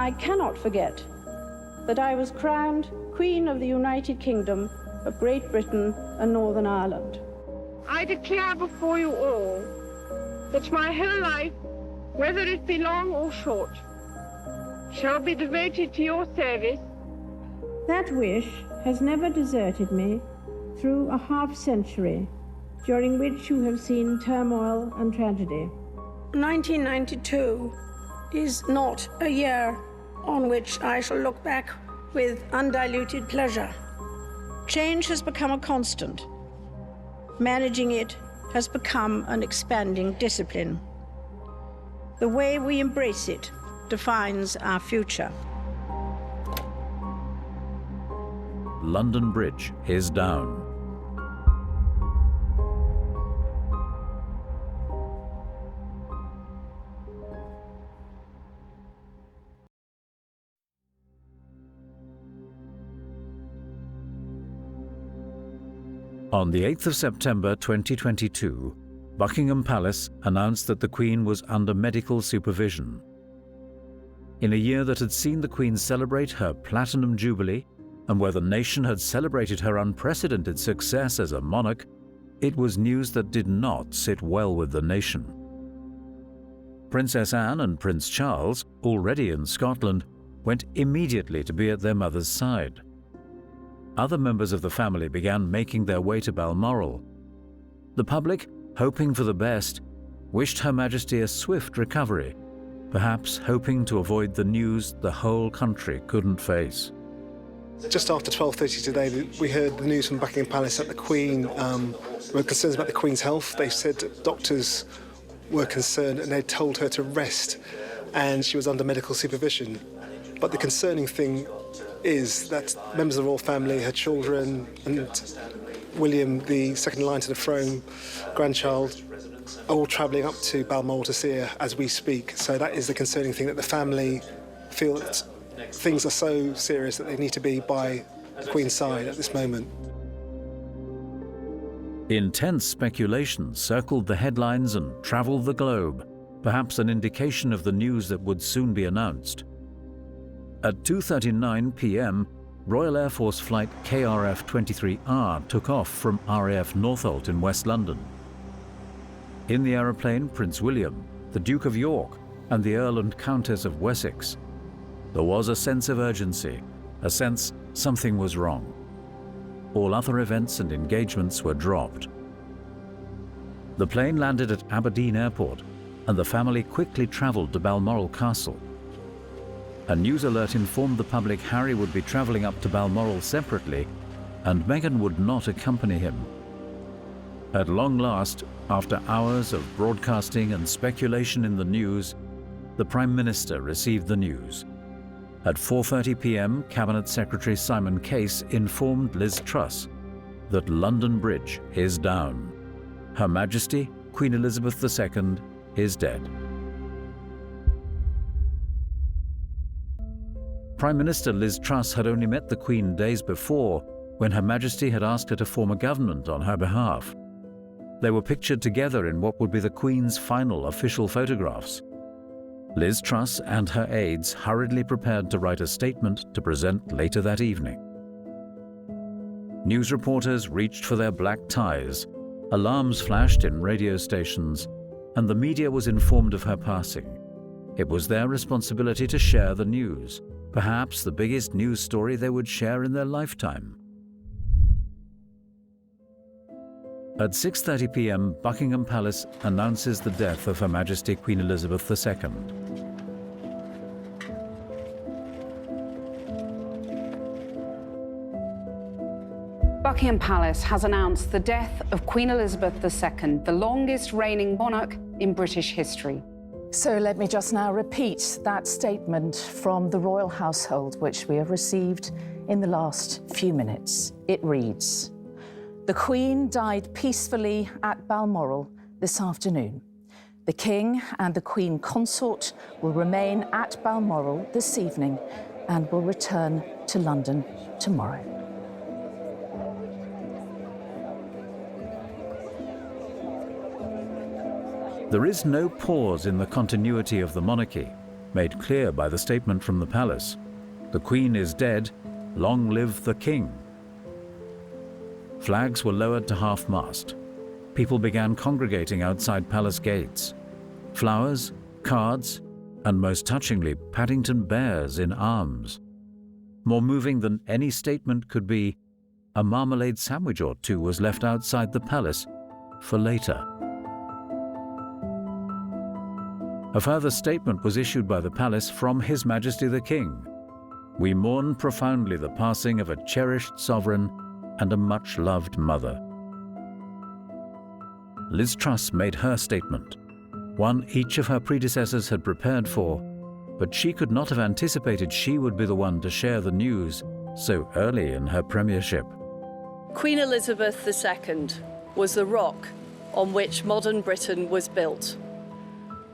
I cannot forget that I was crowned Queen of the United Kingdom of Great Britain and Northern Ireland. I declare before you all that my whole life, whether it be long or short, shall be devoted to your service. That wish has never deserted me through a half-century, during which you have seen turmoil and tragedy. 1992 is not a year on which I shall look back with undiluted pleasure. Change has become a constant. Managing it has become an expanding discipline. The way we embrace it defines our future. London Bridge is down. On the 8th of September 2022, Buckingham Palace announced that the Queen was under medical supervision. In a year that had seen the Queen celebrate her Platinum Jubilee, and where the nation had celebrated her unprecedented success as a monarch, it was news that did not sit well with the nation. Princess Anne and Prince Charles, already in Scotland, went immediately to be at their mother's side. Other members of the family began making their way to Balmoral. The public, hoping for the best, wished Her Majesty a swift recovery, perhaps hoping to avoid the news the whole country couldn't face. Just after 12:30 today, we heard the news from Buckingham Palace that the Queen were concerned about the Queen's health. They said that doctors were concerned and they told her to rest, and she was under medical supervision. But the concerning thing is that members of the royal family, her children, and William, the second in line to the throne, grandchild, are all travelling up to Balmoral to see her as we speak. So that is the concerning thing, that the family feel that things are so serious that they need to be by the Queen's side at this moment. Intense speculation circled the headlines and travelled the globe, perhaps an indication of the news that would soon be announced. At 2:39 p.m, Royal Air Force flight KRF-23R took off from RAF Northolt in West London. In the aeroplane, Prince William, the Duke of York, and the Earl and Countess of Wessex. There was a sense of urgency, a sense something was wrong. All other events and engagements were dropped. The plane landed at Aberdeen Airport, and the family quickly travelled to Balmoral Castle. A news alert informed the public Harry would be travelling up to Balmoral separately, and Meghan would not accompany him. At long last, after hours of broadcasting and speculation in the news, the Prime Minister received the news. At 4:30 p.m, Cabinet Secretary Simon Case informed Liz Truss that London Bridge is down. Her Majesty, Queen Elizabeth II, is dead. Prime Minister Liz Truss had only met the Queen days before, when Her Majesty had asked her to form a government on her behalf. They were pictured together in what would be the Queen's final official photographs. Liz Truss and her aides hurriedly prepared to write a statement to present later that evening. News reporters reached for their black ties, alarms flashed in radio stations, and the media was informed of her passing. It was their responsibility to share the news, perhaps the biggest news story they would share in their lifetime. At 6:30 p.m, Buckingham Palace announces the death of Her Majesty Queen Elizabeth II. Buckingham Palace has announced the death of Queen Elizabeth II, the longest reigning monarch in British history. So let me just now repeat that statement from the royal household, which we have received in the last few minutes. It reads, "The Queen died peacefully at Balmoral this afternoon. The King and the Queen Consort will remain at Balmoral this evening and will return to London tomorrow." There is no pause in the continuity of the monarchy. made clear by the statement from the palace, "The Queen is dead, long live the King." Flags were lowered to half-mast. People began congregating outside palace gates. Flowers, cards, and most touchingly, Paddington bears in arms. More moving than any statement could be, a marmalade sandwich or two was left outside the palace for later. A further statement was issued by the palace from His Majesty the King. "We mourn profoundly the passing of a cherished sovereign and a much-loved mother." Liz Truss made her statement, one each of her predecessors had prepared for, but she could not have anticipated she would be the one to share the news so early in her premiership. Queen Elizabeth II was the rock on which modern Britain was built.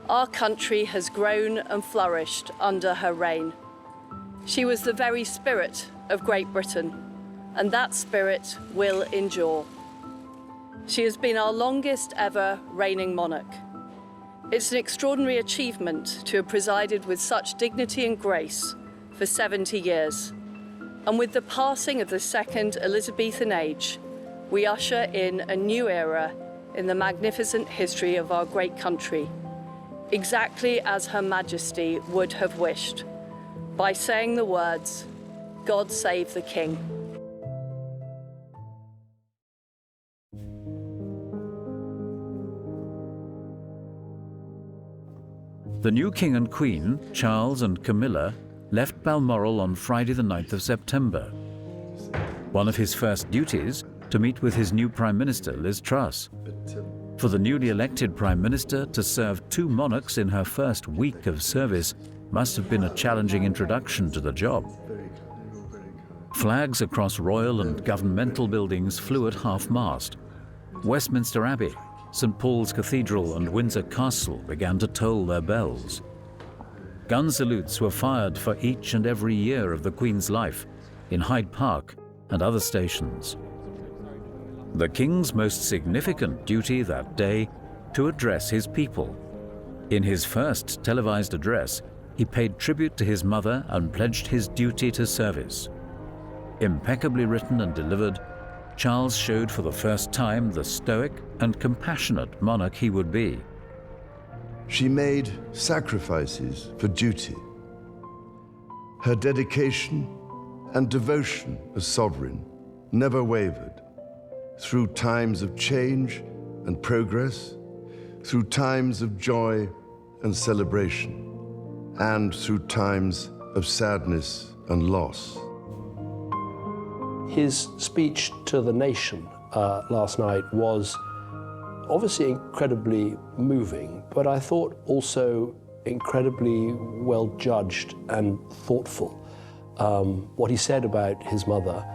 Our country has grown and flourished under her reign. She was the very spirit of Great Britain, and that spirit will endure. She has been our longest ever reigning monarch. It's an extraordinary achievement to have presided with such dignity and grace for 70 years. And with the passing of the second Elizabethan age, we usher in a new era in the magnificent history of our great country, exactly as Her Majesty would have wished, by saying the words, "God save the King." The new King and Queen, Charles and Camilla, left Balmoral on Friday the 9th of September. One of his first duties, to meet with his new Prime Minister, Liz Truss. For the newly elected Prime Minister to serve two monarchs in her first week of service must have been a challenging introduction to the job. Flags across royal and governmental buildings flew at half-mast. Westminster Abbey, St. Paul's Cathedral and Windsor Castle began to toll their bells. Gun salutes were fired for each and every year of the Queen's life in Hyde Park and other stations. The King's most significant duty that day, to address his people. In his first televised address, he paid tribute to his mother and pledged his duty to service. Impeccably written and delivered, Charles showed for the first time the stoic and compassionate monarch he would be. She made sacrifices for duty. Her dedication and devotion as sovereign never wavered, through times of change and progress, through times of joy and celebration, and through times of sadness and loss. His speech to the nation last night was obviously incredibly moving, but I thought also incredibly well judged and thoughtful. What he said about his mother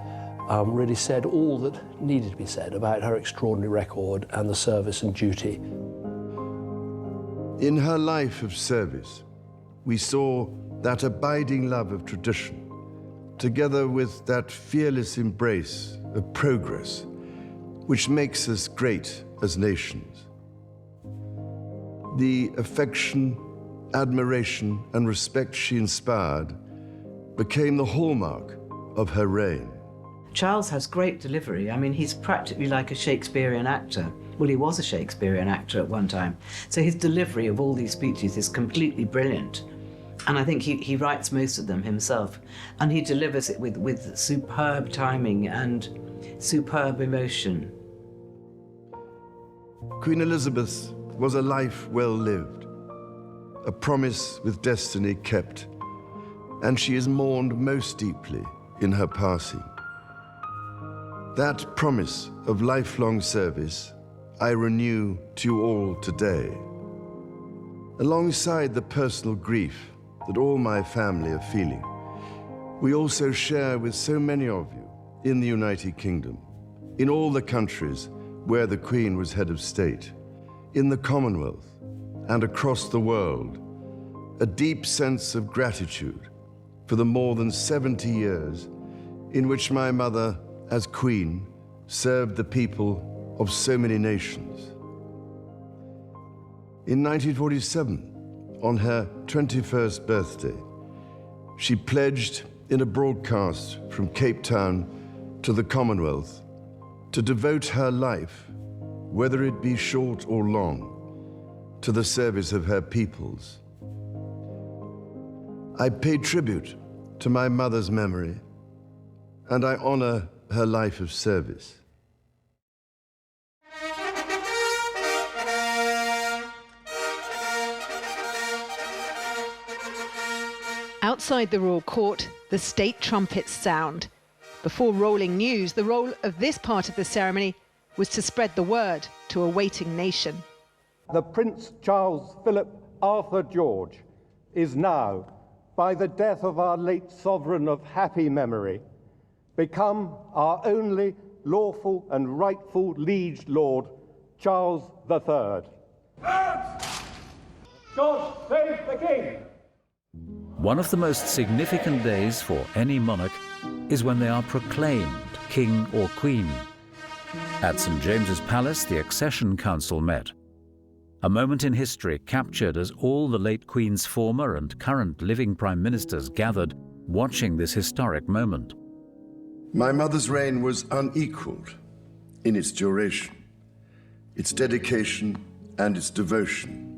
really said all that needed to be said about her extraordinary record and the service and duty. In her life of service, we saw that abiding love of tradition, together with that fearless embrace of progress, which makes us great as nations. The affection, admiration, and respect she inspired became the hallmark of her reign. Charles has great delivery. I mean, he's practically like a Shakespearean actor. Well, he was a Shakespearean actor at one time. So his delivery of all these speeches is completely brilliant. And I think he writes most of them himself. And he delivers it with superb timing and superb emotion. Queen Elizabeth was a life well lived, a promise with destiny kept, and she is mourned most deeply in her passing. That promise of lifelong service I renew to you all today. Alongside the personal grief that all my family are feeling, we also share with so many of you in the United Kingdom, in all the countries where the Queen was head of state, in the Commonwealth and across the world, a deep sense of gratitude for the more than 70 years in which my mother, as Queen, served the people of so many nations. In 1947, on her 21st birthday, she pledged in a broadcast from Cape Town to the Commonwealth to devote her life, whether it be short or long, to the service of her peoples. I pay tribute to my mother's memory, and I honor her life of service. Outside the royal court, the state trumpets sound. Before rolling news, the role of this part of the ceremony was to spread the word to a waiting nation. The Prince Charles Philip Arthur George is now, by the death of our late sovereign of happy memory, become our only lawful and rightful liege lord, Charles III. God save the King! One of the most significant days for any monarch is when they are proclaimed king or queen. At St. James's Palace, the Accession Council met. A moment in history captured as all the late Queen's former and current living prime ministers gathered, watching this historic moment. My mother's reign was unequaled in its duration, its dedication, and its devotion.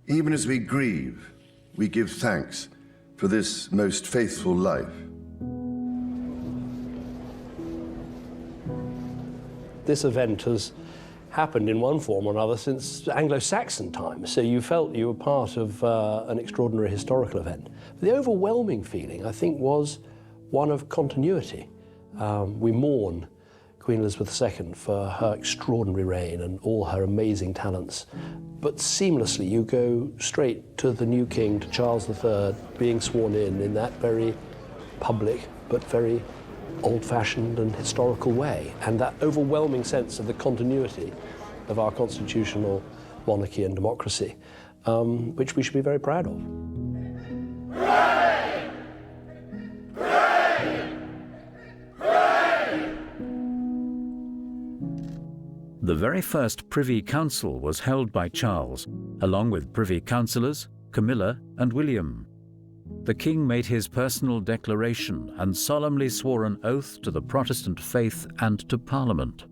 Even as we grieve, we give thanks for this most faithful life. This event has happened in one form or another since Anglo-Saxon times, so you felt you were part of an extraordinary historical event. But the overwhelming feeling, I think, was one of continuity. We mourn Queen Elizabeth II for her extraordinary reign and all her amazing talents, but seamlessly you go straight to the new king, to Charles III, being sworn in that very public but very old-fashioned and historical way, and that overwhelming sense of the continuity of our constitutional monarchy and democracy, which we should be very proud of. Hooray! Hooray! Hooray! The very first Privy Council was held by Charles, along with Privy Councillors, Camilla and William. The king made his personal declaration and solemnly swore an oath to the Protestant faith and to Parliament.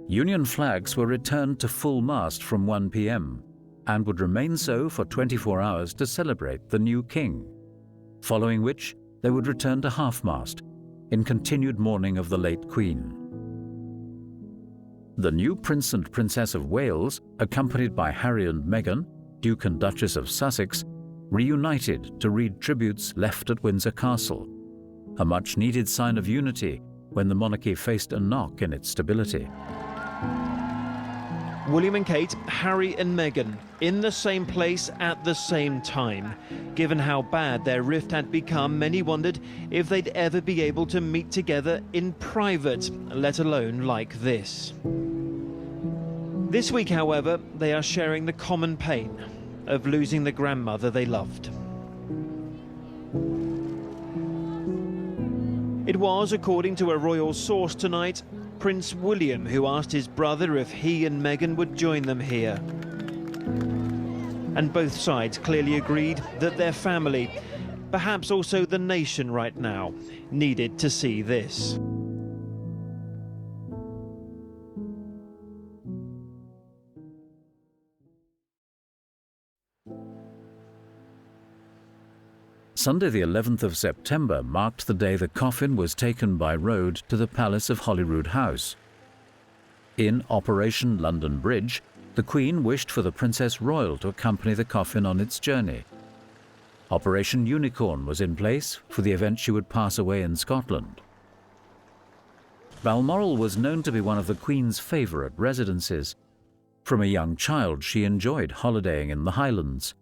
Union flags were returned to full mast from 1 p.m. and would remain so for 24 hours to celebrate the new king, following which they would return to half-mast in continued mourning of the late Queen. The new Prince and Princess of Wales, accompanied by Harry and Meghan, Duke and Duchess of Sussex, reunited to read tributes left at Windsor Castle, a much-needed sign of unity when the monarchy faced a knock in its stability. William and Kate, Harry and Meghan, in the same place at the same time. Given how bad their rift had become, many wondered if they'd ever be able to meet together in private, let alone like this. This week, however, they are sharing the common pain of losing the grandmother they loved. It was, according to a royal source tonight, Prince William who asked his brother if he and Meghan would join them here. And both sides clearly agreed that their family, perhaps also the nation right now, needed to see this. Sunday the 11th of September marked the day the coffin was taken by road to the Palace of Holyrood House. In Operation London Bridge, the Queen wished for the Princess Royal to accompany the coffin on its journey. Operation Unicorn was in place for the event she would pass away in Scotland. Balmoral was known to be one of the Queen's favourite residences. From a young child, she enjoyed holidaying in the Highlands.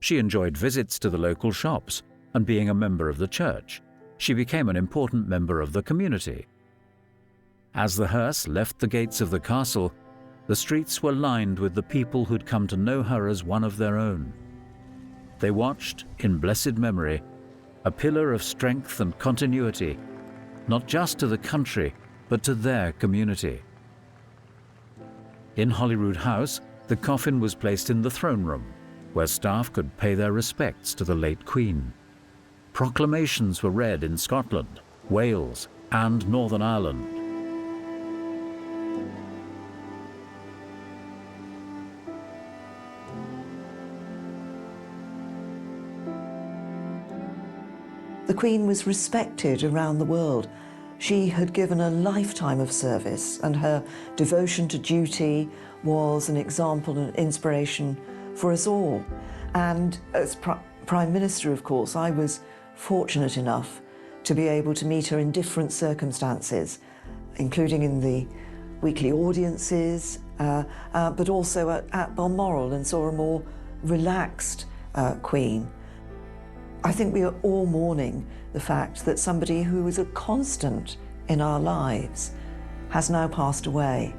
She enjoyed visits to the local shops, and being a member of the church, she became an important member of the community. As the hearse left the gates of the castle, the streets were lined with the people who'd come to know her as one of their own. They watched, in blessed memory, a pillar of strength and continuity, not just to the country, but to their community. In Holyrood House, the coffin was placed in the throne room, where staff could pay their respects to the late Queen. Proclamations were read in Scotland, Wales, and Northern Ireland. The Queen was respected around the world. She had given a lifetime of service, and her devotion to duty was an example and inspiration for us all. And as Prime Minister, of course, I was fortunate enough to be able to meet her in different circumstances, including in the weekly audiences, but also at Balmoral, and saw a more relaxed Queen. I think we are all mourning the fact that somebody who was a constant in our lives has now passed away.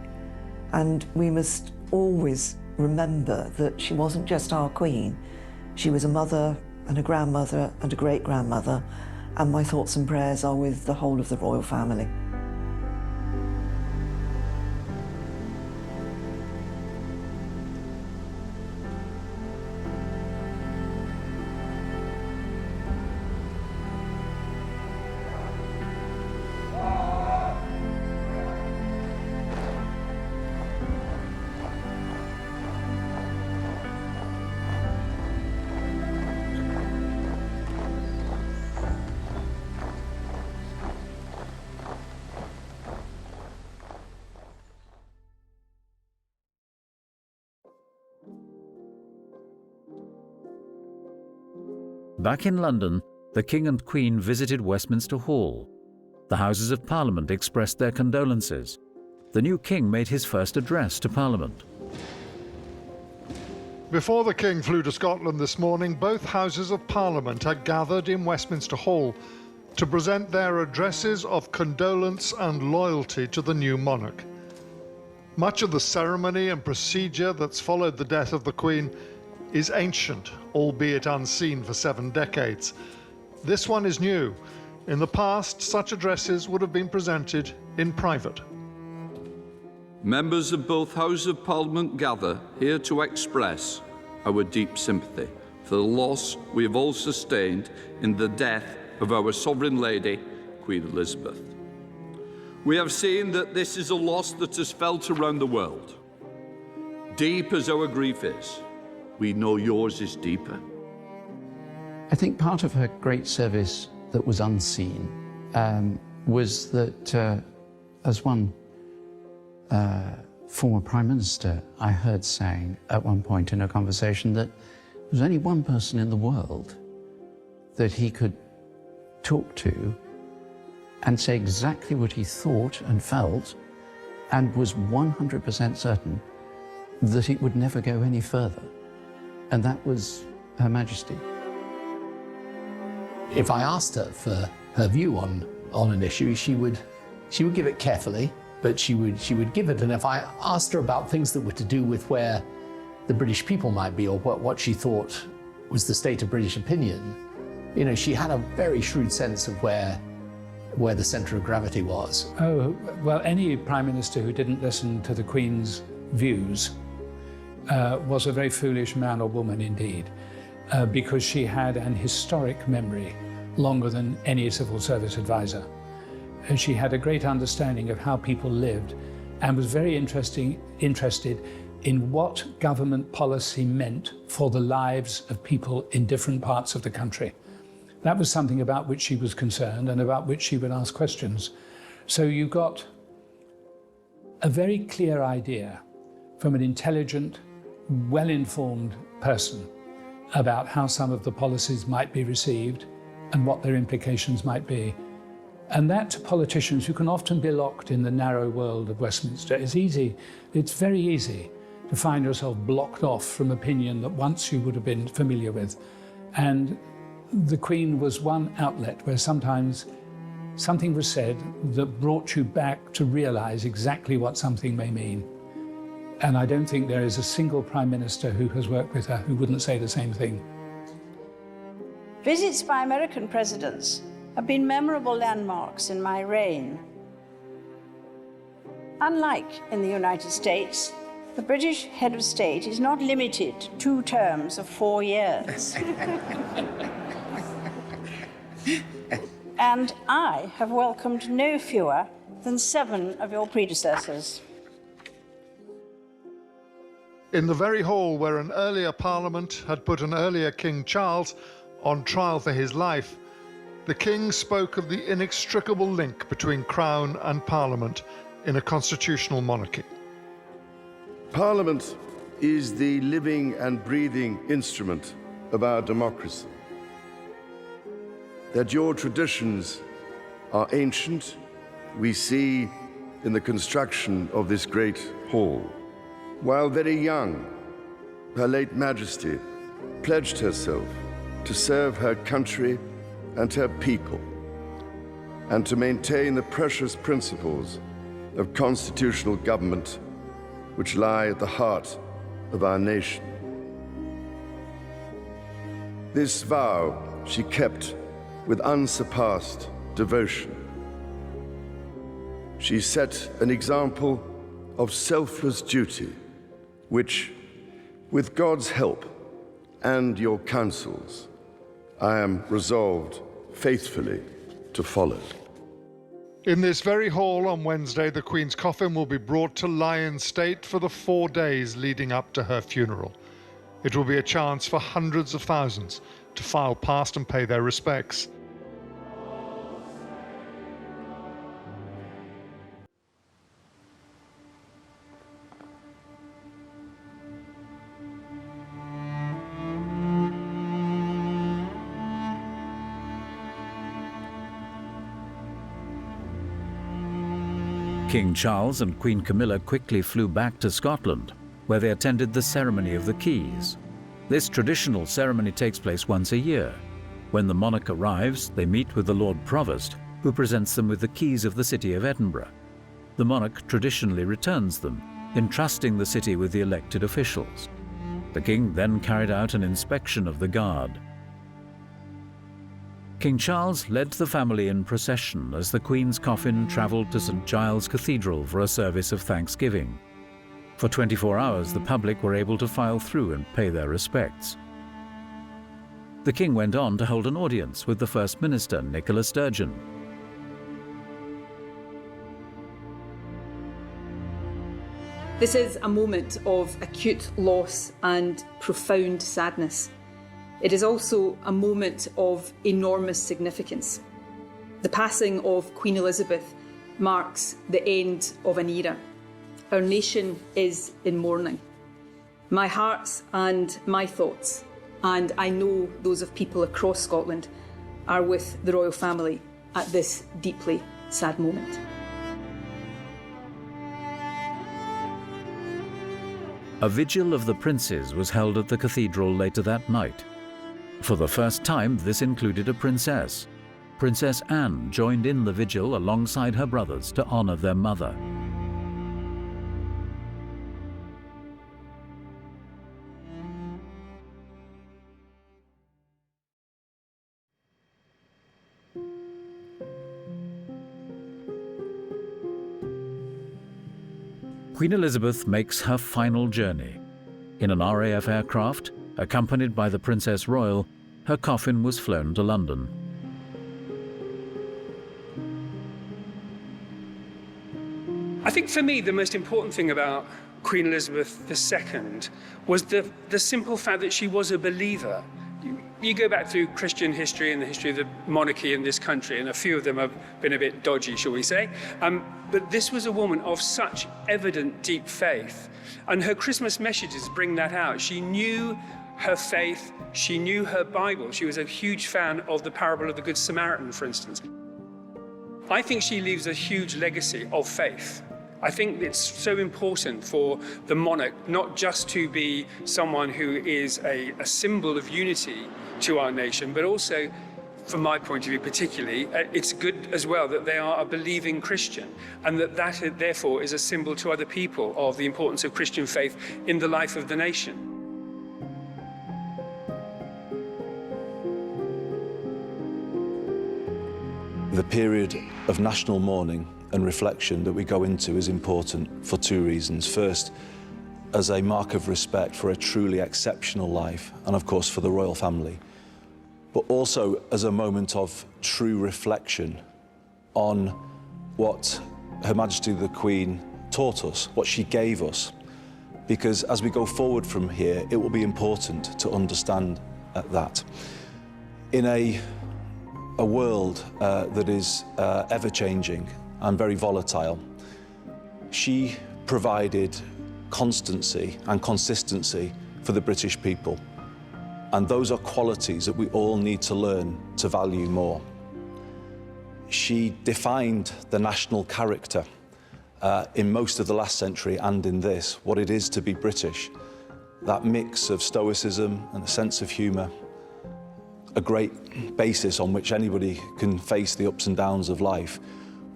And we must always remember that she wasn't just our Queen. She was a mother and a grandmother and a great-grandmother, and my thoughts and prayers are with the whole of the royal family. Back in London, the King and Queen visited Westminster Hall. The Houses of Parliament expressed their condolences. The new King made his first address to Parliament. Before the King flew to Scotland this morning, both Houses of Parliament had gathered in Westminster Hall to present their addresses of condolence and loyalty to the new monarch. Much of the ceremony and procedure that's followed the death of the Queen is ancient, albeit unseen for 7 decades. This one is new. In the past, such addresses would have been presented in private. Members of both Houses of Parliament gather here to express our deep sympathy for the loss we have all sustained in the death of our Sovereign Lady, Queen Elizabeth. We have seen that this is a loss that is felt around the world. Deep as our grief is, we know yours is deeper. I think part of her great service that was unseen was that, as one former Prime Minister I heard saying at one point in a conversation, that there was only one person in the world that he could talk to and say exactly what he thought and felt, and was 100% certain that it would never go any further. And that was Her Majesty. If I asked her for her view on an issue, she would give it carefully, but she would give it. And if I asked her about things that were to do with where the British people might be, or what she thought was the state of British opinion, you know, she had a very shrewd sense of where the centre of gravity was. Oh, well, any Prime Minister who didn't listen to the Queen's views was a very foolish man or woman indeed, because she had an historic memory, longer than any civil service advisor. And she had a great understanding of how people lived, and was very interested in what government policy meant for the lives of people in different parts of the country. That was something about which she was concerned and about which she would ask questions. So you got a very clear idea from an intelligent, well-informed person about how some of the policies might be received and what their implications might be. And that, to politicians who can often be locked in the narrow world of Westminster, is easy. It's very easy to find yourself blocked off from opinion that once you would have been familiar with. And the Queen was one outlet where sometimes something was said that brought you back to realize exactly what something may mean. And I don't think there is a single Prime Minister who has worked with her who wouldn't say the same thing. Visits by American presidents have been memorable landmarks in my reign. Unlike in the United States, The British head of state is not limited to 2 terms of 4 years. And I have welcomed no fewer than 7 of your predecessors. In the very hall where an earlier Parliament had put an earlier King Charles on trial for his life, the King spoke of the inextricable link between Crown and Parliament in a constitutional monarchy. Parliament is the living and breathing instrument of our democracy. That your traditions are ancient, we see in the construction of this great hall. While very young, her late Majesty pledged herself to serve her country and her people, and to maintain the precious principles of constitutional government which lie at the heart of our nation. This vow she kept with unsurpassed devotion. She set an example of selfless duty, which, with God's help and your counsels, I am resolved faithfully to follow. In this very hall on Wednesday, the Queen's coffin will be brought to lie in state for the 4 days leading up to her funeral. It will be a chance for hundreds of thousands to file past and pay their respects. King Charles and Queen Camilla quickly flew back to Scotland, where they attended the ceremony of the keys. This traditional ceremony takes place once a year. When the monarch arrives, they meet with the Lord Provost, who presents them with the keys of the city of Edinburgh. The monarch traditionally returns them, entrusting the city with the elected officials. The king then carried out an inspection of the guard. King Charles led the family in procession as the Queen's coffin travelled to St. Giles Cathedral for a service of thanksgiving. For 24 hours, the public were able to file through and pay their respects. The King went on to hold an audience with the First Minister, Nicola Sturgeon. This is a moment of acute loss and profound sadness. It is also a moment of enormous significance. The passing of Queen Elizabeth marks the end of an era. Our nation is in mourning. My heart and my thoughts, and I know those of people across Scotland, are with the royal family at this deeply sad moment. A vigil of the princes was held at the cathedral later that night. For the first time, this included a princess. Princess Anne joined in the vigil alongside her brothers to honour their mother. Queen Elizabeth makes her final journey. In an RAF aircraft, accompanied by the Princess Royal, her coffin was flown to London. I think for me, the most important thing about Queen Elizabeth II was the simple fact that she was a believer. You go back through Christian history and the history of the monarchy in this country, and a few of them have been a bit dodgy, shall we say. But this was a woman of such evident deep faith. And her Christmas messages bring that out. She knew her faith, she knew her Bible. She was a huge fan of the parable of the Good Samaritan, for instance. I think she leaves a huge legacy of faith. I think it's so important for the monarch not just to be someone who is a symbol of unity to our nation, but also, from my point of view particularly, it's good as well that they are a believing Christian, and that therefore is a symbol to other people of the importance of Christian faith in the life of the nation. The period of national mourning and reflection that we go into is important for two reasons. First, as a mark of respect for a truly exceptional life, and of course for the royal family, but also as a moment of true reflection on what Her Majesty the Queen taught us, what she gave us. Because as we go forward from here, it will be important to understand that. In a world that is ever-changing and very volatile, she provided constancy and consistency for the British people. And those are qualities that we all need to learn to value more. She defined the national character in most of the last century and in this, what it is to be British. That mix of stoicism and a sense of humour, a great basis on which anybody can face the ups and downs of life,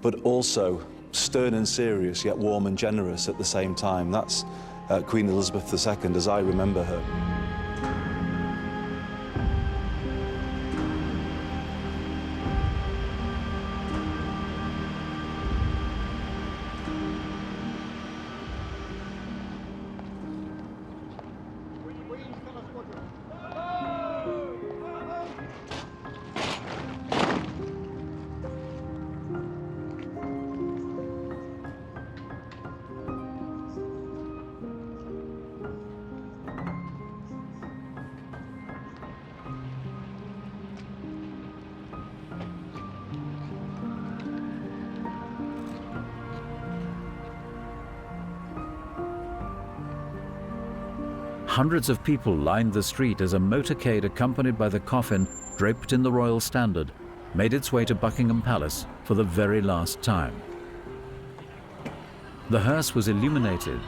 but also stern and serious, yet warm and generous at the same time. That's Queen Elizabeth II as I remember her. Hundreds of people lined the street as a motorcade accompanied by the coffin draped in the royal standard made its way to Buckingham Palace for the very last time. The hearse was illuminated.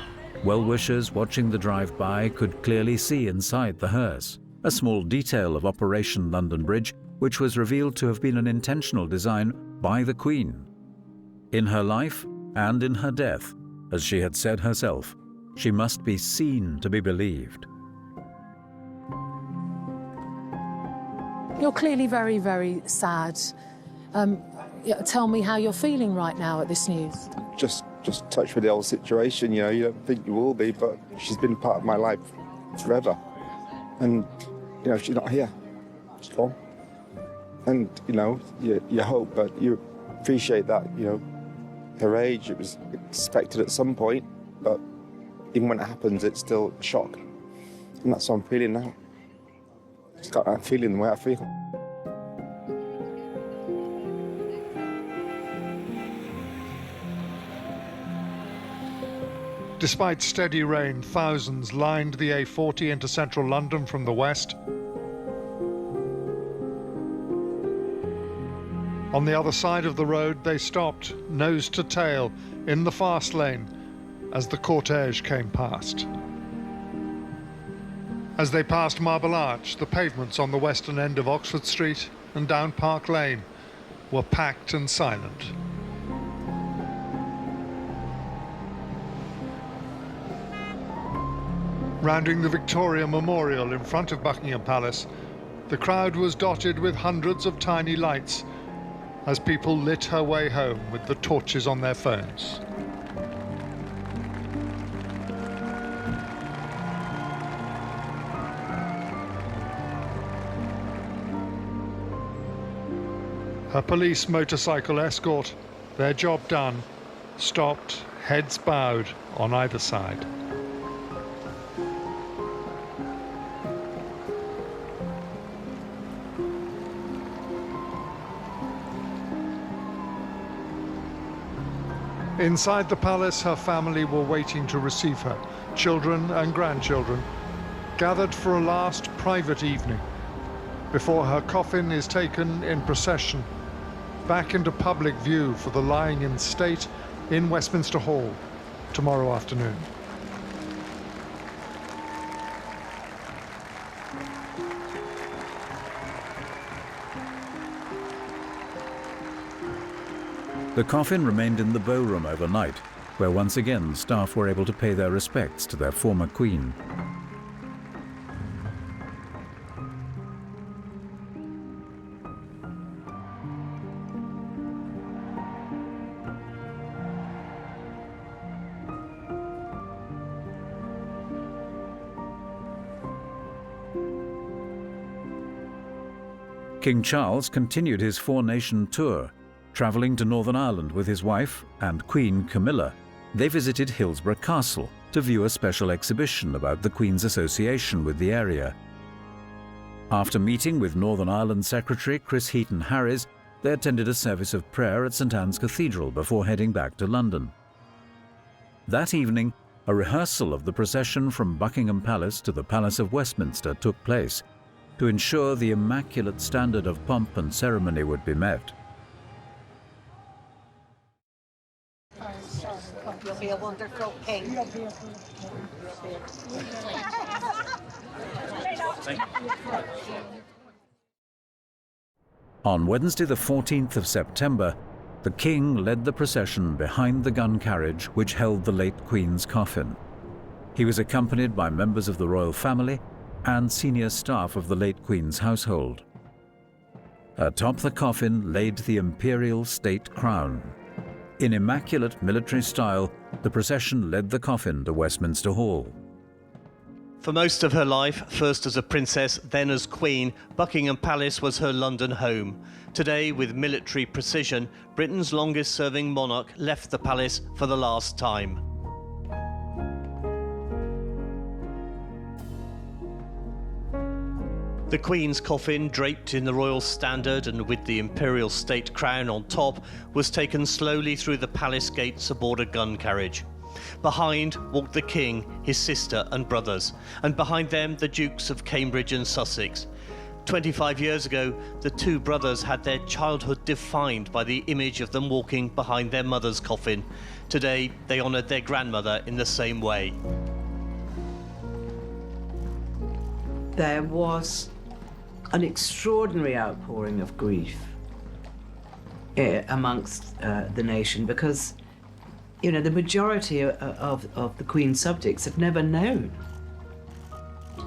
Well-wishers watching the drive-by could clearly see inside the hearse, a small detail of Operation London Bridge, which was revealed to have been an intentional design by the Queen. In her life and in her death, as she had said herself, she must be seen to be believed. You're clearly very, very sad. Tell me how you're feeling right now at this news. Just touched with the whole situation, you know, you don't think you will be, but she's been part of my life forever. And, you know, she's not here. She's gone. And, you know, you hope, but you appreciate that, you know, her age, it was expected at some point, but even when it happens, it's still a shock. And that's what I'm feeling now. Just got that feeling the way I feel. Despite steady rain, thousands lined the A40 into central London from the west. On the other side of the road, they stopped, nose to tail, in the fast lane, as the cortege came past. As they passed Marble Arch, the pavements on the western end of Oxford Street and down Park Lane were packed and silent. Rounding the Victoria Memorial in front of Buckingham Palace, the crowd was dotted with hundreds of tiny lights as people lit her way home with the torches on their phones. Her police motorcycle escort, their job done, stopped, heads bowed on either side. Inside the palace, her family were waiting to receive her, children and grandchildren, gathered for a last private evening, before her coffin is taken in procession back into public view for the lying in state in Westminster Hall tomorrow afternoon. The coffin remained in the bowroom overnight, where once again staff were able to pay their respects to their former queen. King Charles continued his four-nation tour, travelling to Northern Ireland with his wife and Queen Camilla. They visited Hillsborough Castle to view a special exhibition about the Queen's association with the area. After meeting with Northern Ireland Secretary Chris Heaton Harries, they attended a service of prayer at St Anne's Cathedral before heading back to London. That evening, a rehearsal of the procession from Buckingham Palace to the Palace of Westminster took place to ensure the immaculate standard of pomp and ceremony would be met. You'll be a wonderful king. On Wednesday the 14th of September, the King led the procession behind the gun carriage which held the late Queen's coffin. He was accompanied by members of the royal family and senior staff of the late Queen's household. Atop the coffin laid the imperial state crown. In immaculate military style, the procession led the coffin to Westminster Hall. For most of her life, first as a princess, then as queen, Buckingham Palace was her London home. Today, with military precision, Britain's longest-serving monarch left the palace for the last time. The Queen's coffin, draped in the royal standard and with the imperial state crown on top, was taken slowly through the palace gates aboard a gun carriage. Behind walked the King, his sister and brothers, and behind them the Dukes of Cambridge and Sussex. 25 years ago, the two brothers had their childhood defined by the image of them walking behind their mother's coffin. Today, they honoured their grandmother in the same way. There was an extraordinary outpouring of grief amongst the nation because, you know, the majority of the Queen's subjects have never known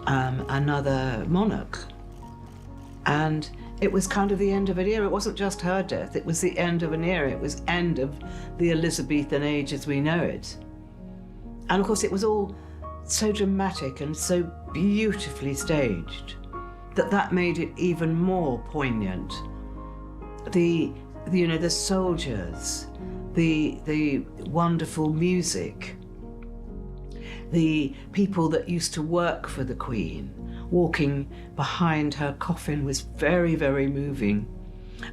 another monarch. And it was kind of the end of an era. It wasn't just her death, it was the end of an era. It was end of the Elizabethan age as we know it. And of course it was all so dramatic and so beautifully staged that made it even more poignant. The soldiers, the wonderful music, the people that used to work for the Queen walking behind her coffin was very, very moving.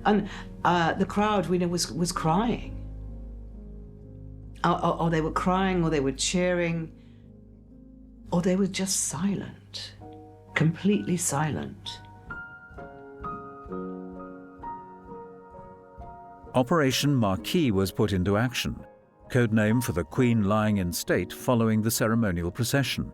And the crowd, we know, was crying. Or they were crying, or they were cheering, or they were just silent, completely silent. Operation Marquis was put into action, code name for the Queen lying in state following the ceremonial procession.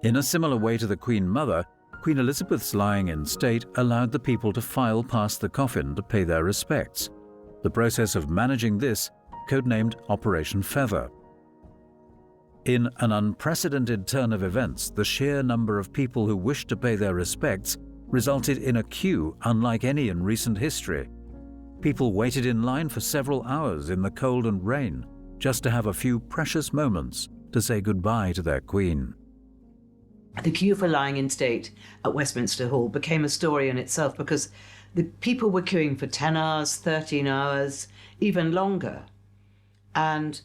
In a similar way to the Queen Mother, Queen Elizabeth's lying in state allowed the people to file past the coffin to pay their respects. The process of managing this, codenamed Operation Feather. In an unprecedented turn of events, the sheer number of people who wished to pay their respects resulted in a queue unlike any in recent history. People waited in line for several hours in the cold and rain just to have a few precious moments to say goodbye to their Queen. The queue for lying in state at Westminster Hall became a story in itself because the people were queuing for 10 hours, 13 hours, even longer. And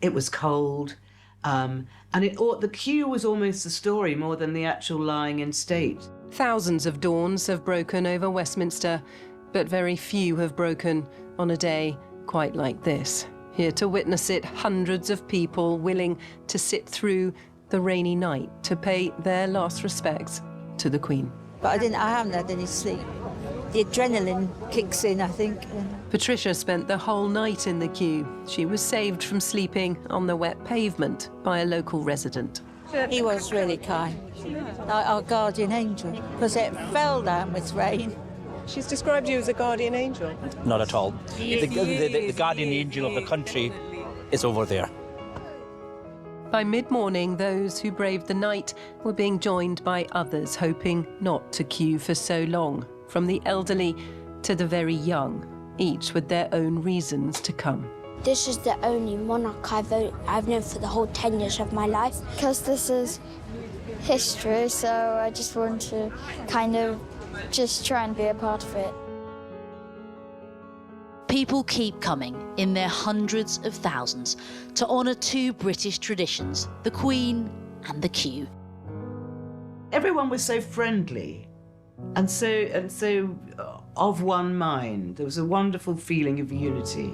it was cold. And the queue was almost the story more than the actual lying in state. Thousands of dawns have broken over Westminster, but very few have broken on a day quite like this. Here to witness it, hundreds of people willing to sit through the rainy night to pay their last respects to the Queen. But I haven't had any sleep. The adrenaline kicks in, I think. Patricia spent the whole night in the queue. She was saved from sleeping on the wet pavement by a local resident. He was really kind, our guardian angel, because it fell down with rain. She's described you as a guardian angel. Not at all. The guardian angel of the country is over there. By mid-morning, those who braved the night were being joined by others hoping not to queue for so long, from the elderly to the very young, each with their own reasons to come. This is the only monarch I've known for the whole 10 years of my life. Because this is history, so I just want to kind of just try and be a part of it. People keep coming in their hundreds of thousands to honour two British traditions, the Queen and the queue. Everyone was so friendly and so of one mind. There was a wonderful feeling of unity.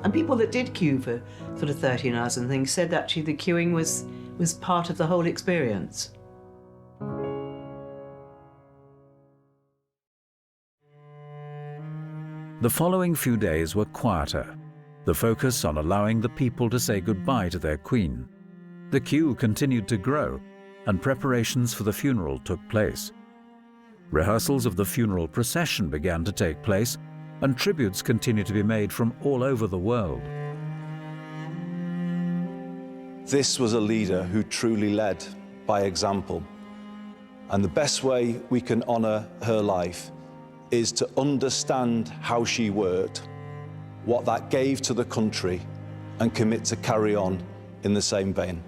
And people that did queue for sort of 13 hours and things said actually the queuing was part of the whole experience. The following few days were quieter, the focus on allowing the people to say goodbye to their queen. The queue continued to grow, and preparations for the funeral took place. Rehearsals of the funeral procession began to take place, and tributes continued to be made from all over the world. This was a leader who truly led by example. And the best way we can honour her life is to understand how she worked, what that gave to the country, and commit to carry on in the same vein.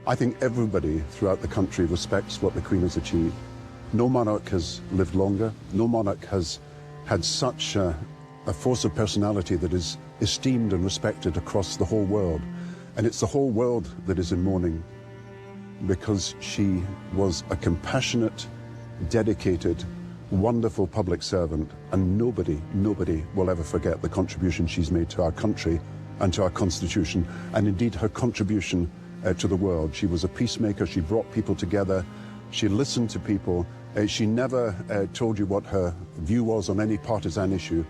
I think everybody throughout the country respects what the Queen has achieved. No monarch has lived longer. No monarch has had such a force of personality that is esteemed and respected across the whole world. And it's the whole world that is in mourning because she was a compassionate, dedicated, wonderful public servant, and nobody will ever forget the contribution she's made to our country and to our constitution, and indeed her contribution to the world. She was a peacemaker. She brought people together. She listened to people. She never told you what her view was on any partisan issue.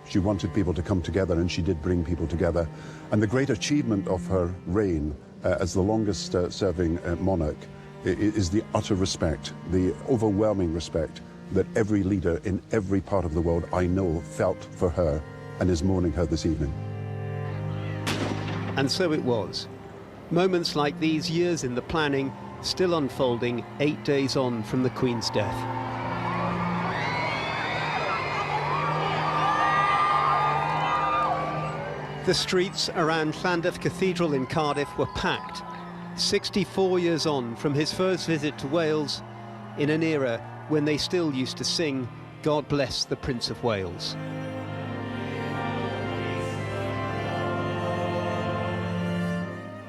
She wanted people to come together, and she did bring people together. And the great achievement of her reign as the longest serving monarch is the utter respect, the overwhelming respect that every leader in every part of the world I know felt for her and is mourning her this evening. And so it was. Moments like these, years in the planning, still unfolding 8 days on from the Queen's death. The streets around Llandaff Cathedral in Cardiff were packed, 64 years on from his first visit to Wales, in an era when they still used to sing, "God bless the Prince of Wales."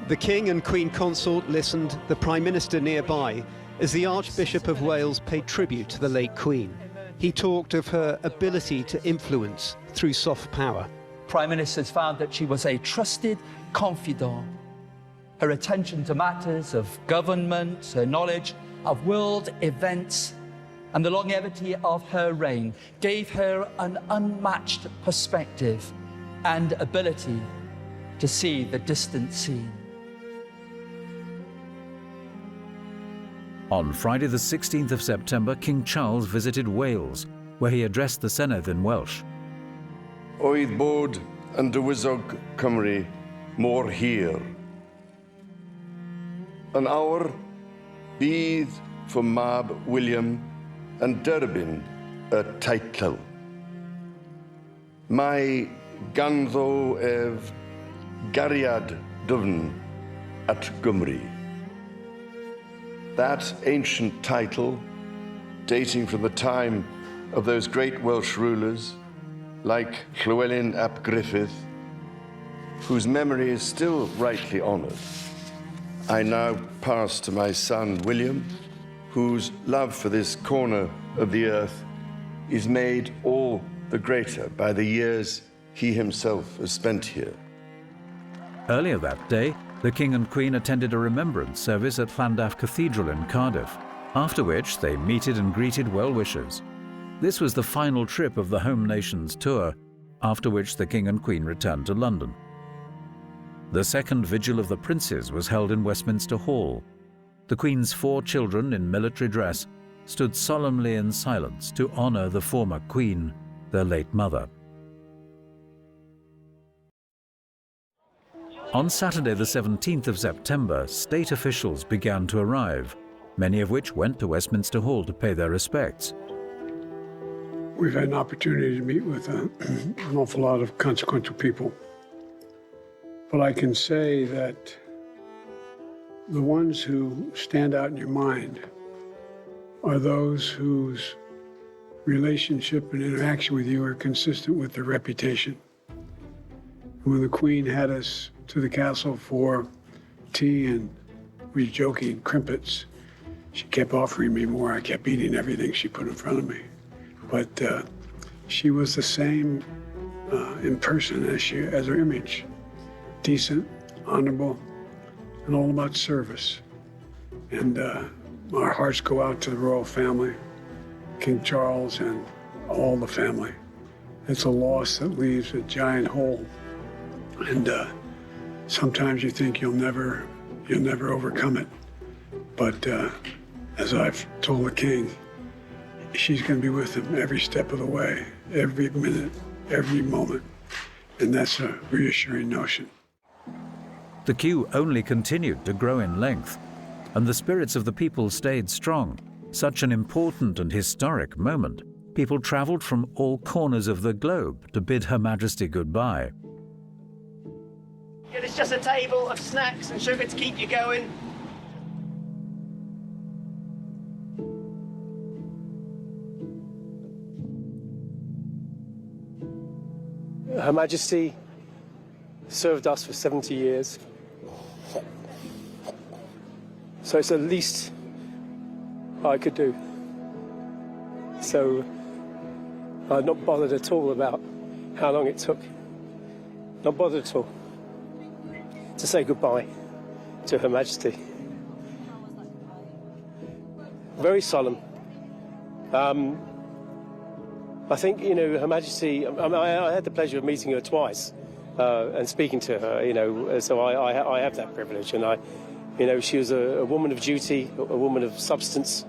The King and Queen Consort listened, the Prime Minister nearby, as the Archbishop of Wales paid tribute to the late Queen. He talked of her ability to influence through soft power. Prime Ministers found that she was a trusted confidant. Her attention to matters of government, her knowledge of world events, and the longevity of her reign gave her an unmatched perspective and ability to see the distant scene. On Friday the 16th of September, King Charles visited Wales, where he addressed the Senedd in Welsh. Oedd bod yn dywysog Cymru mor hir. Yn awr, bydd fy mab William yn derbyn y teitl. Mae ganddo ef gariad dyfn at Gymru. That ancient title, dating from the time of those great Welsh rulers, like Llywelyn ap Griffith, whose memory is still rightly honoured, I now pass to my son William, whose love for this corner of the earth is made all the greater by the years he himself has spent here. Earlier that day, the King and Queen attended a remembrance service at Llandaff Cathedral in Cardiff, after which they meted and greeted well-wishers. This was the final trip of the Home Nations tour, after which the King and Queen returned to London. The second Vigil of the Princes was held in Westminster Hall. The Queen's 4 children in military dress stood solemnly in silence to honour the former Queen, their late mother. On Saturday the 17th of September, state officials began to arrive, many of which went to Westminster Hall to pay their respects. We've had an opportunity to meet with an awful lot of consequential people. But I can say that the ones who stand out in your mind are those whose relationship and interaction with you are consistent with the reputation. When the Queen had us to the castle for tea and we were joking crimpets, she kept offering me more. I kept eating everything she put in front of me. But she was the same in person as her image. Decent, honorable, and all about service. And our hearts go out to the royal family, King Charles and all the family. It's a loss that leaves a giant hole. And sometimes you think you'll never overcome it. But as I've told the king, she's going to be with him every step of the way, every minute, every moment. And that's a reassuring notion. The queue only continued to grow in length, and the spirits of the people stayed strong. Such an important and historic moment. People travelled from all corners of the globe to bid Her Majesty goodbye. It's just a table of snacks and sugar to keep you going. Her Majesty served us for 70 years. So it's the least I could do. So I'm not bothered at all about how long it took. Not bothered at all to say goodbye to Her Majesty. Very solemn. I think, Her Majesty, I had the pleasure of meeting her twice and speaking to her, so I have that privilege. And she was a woman of duty, a woman of substance,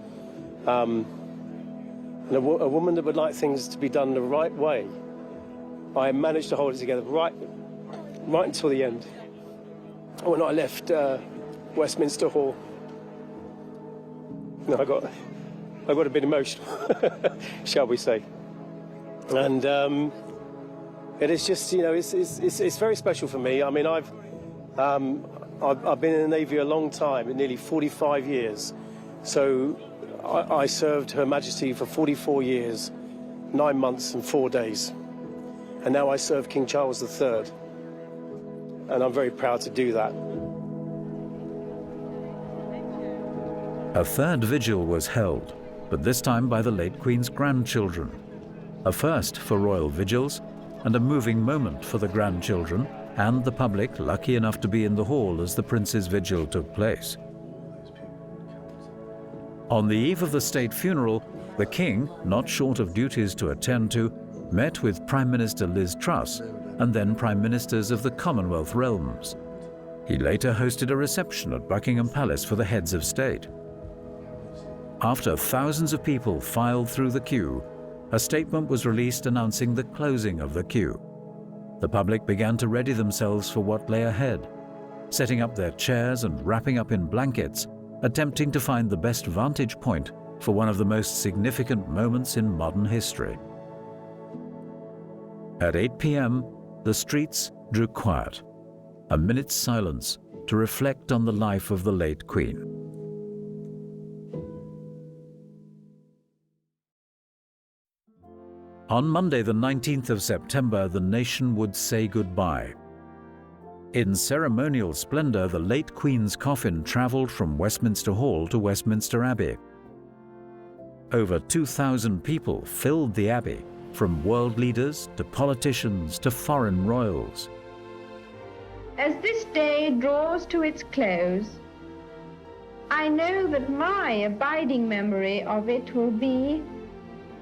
and a woman that would like things to be done the right way. I managed to hold it together right until the end. When I left Westminster Hall, I got a bit emotional, shall we say. And it is just, it's very special for me. I mean, I've been in the Navy a long time, nearly 45 years. So I served Her Majesty for 44 years, 9 months and 4 days. And now I serve King Charles III. And I'm very proud to do that. A third vigil was held, but this time by the late Queen's grandchildren. A first for royal vigils, and a moving moment for the grandchildren and the public lucky enough to be in the hall as the Prince's vigil took place. On the eve of the state funeral, the King, not short of duties to attend to, met with Prime Minister Liz Truss and then Prime Ministers of the Commonwealth realms. He later hosted a reception at Buckingham Palace for the heads of state. After thousands of people filed through the queue, a statement was released announcing the closing of the queue. The public began to ready themselves for what lay ahead, setting up their chairs and wrapping up in blankets, attempting to find the best vantage point for one of the most significant moments in modern history. At 8 p.m., the streets drew quiet, a minute's silence to reflect on the life of the late Queen. On Monday, the 19th of September, the nation would say goodbye. In ceremonial splendor, the late Queen's coffin traveled from Westminster Hall to Westminster Abbey. Over 2,000 people filled the Abbey, from world leaders to politicians to foreign royals. As this day draws to its close, I know that my abiding memory of it will be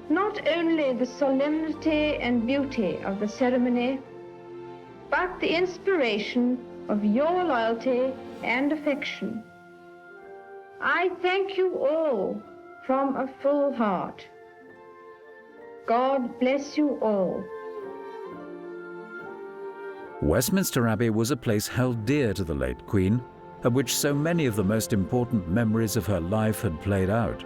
not only the solemnity and beauty of the ceremony, but the inspiration of your loyalty and affection. I thank you all from a full heart. God bless you all. Westminster Abbey was a place held dear to the late Queen, at which so many of the most important memories of her life had played out.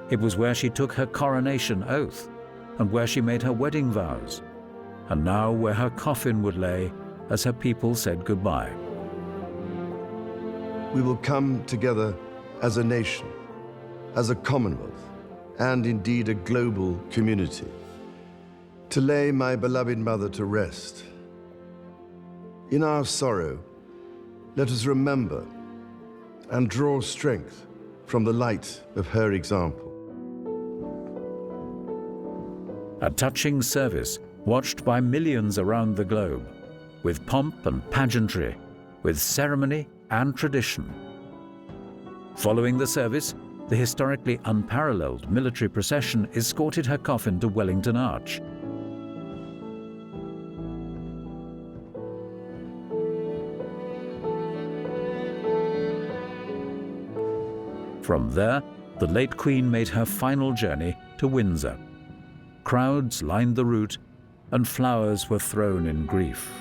It was where she took her coronation oath, and where she made her wedding vows, and now where her coffin would lay as her people said goodbye. We will come together as a nation, as a Commonwealth, and indeed a global community. To lay my beloved mother to rest. In our sorrow, let us remember and draw strength from the light of her example. A touching service watched by millions around the globe, with pomp and pageantry, with ceremony and tradition. Following the service, the historically unparalleled military procession escorted her coffin to Wellington Arch. From there, the late Queen made her final journey to Windsor. Crowds lined the route, and flowers were thrown in grief.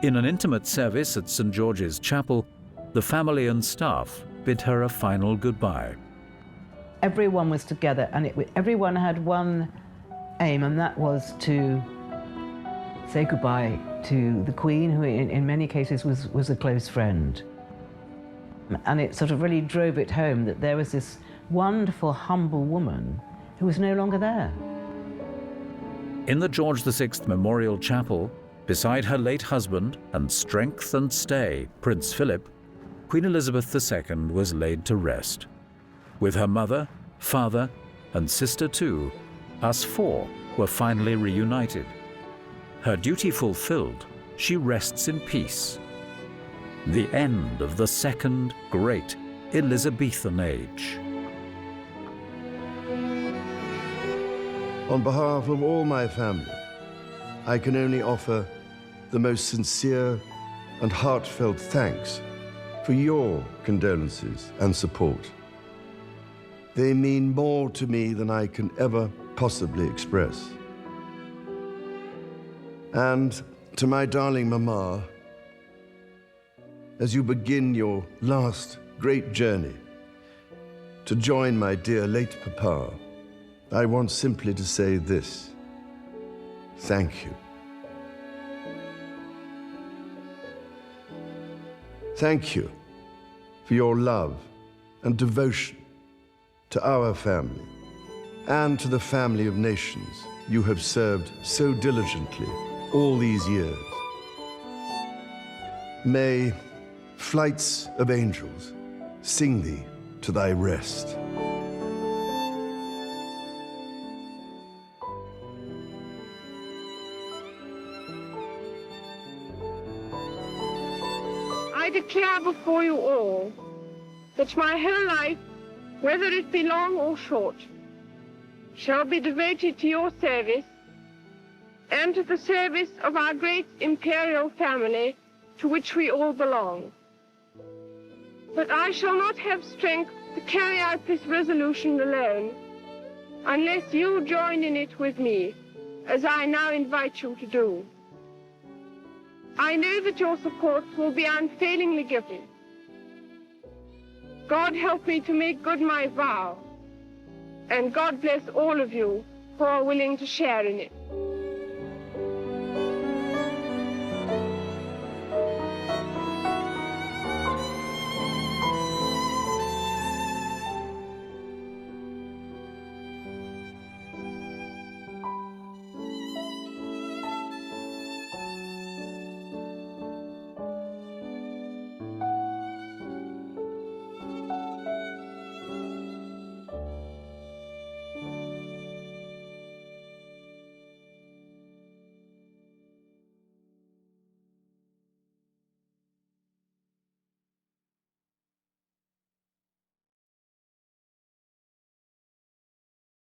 In an intimate service at St. George's Chapel, the family and staff bid her a final goodbye. Everyone was together, and everyone had one aim, and that was to say goodbye to the Queen, who in many cases was a close friend. And it sort of really drove it home that there was this wonderful, humble woman who was no longer there. In the George VI Memorial Chapel, beside her late husband and strength and stay, Prince Philip, Queen Elizabeth II was laid to rest. With her mother, father, and sister too, us four were finally reunited. Her duty fulfilled, she rests in peace. The end of the second great Elizabethan age. On behalf of all my family, I can only offer the most sincere and heartfelt thanks for your condolences and support. They mean more to me than I can ever possibly express. And to my darling Mama, as you begin your last great journey to join my dear late Papa, I want simply to say this: thank you. Thank you for your love and devotion to our family and to the family of nations you have served so diligently all these years. May flights of angels sing thee to thy rest. I declare before you all that my whole life, whether it be long or short, shall be devoted to your service and to the service of our great imperial family to which we all belong. But I shall not have strength to carry out this resolution alone unless you join in it with me, as I now invite you to do. I know that your support will be unfailingly given. God help me to make good my vow, and God bless all of you who are willing to share in it.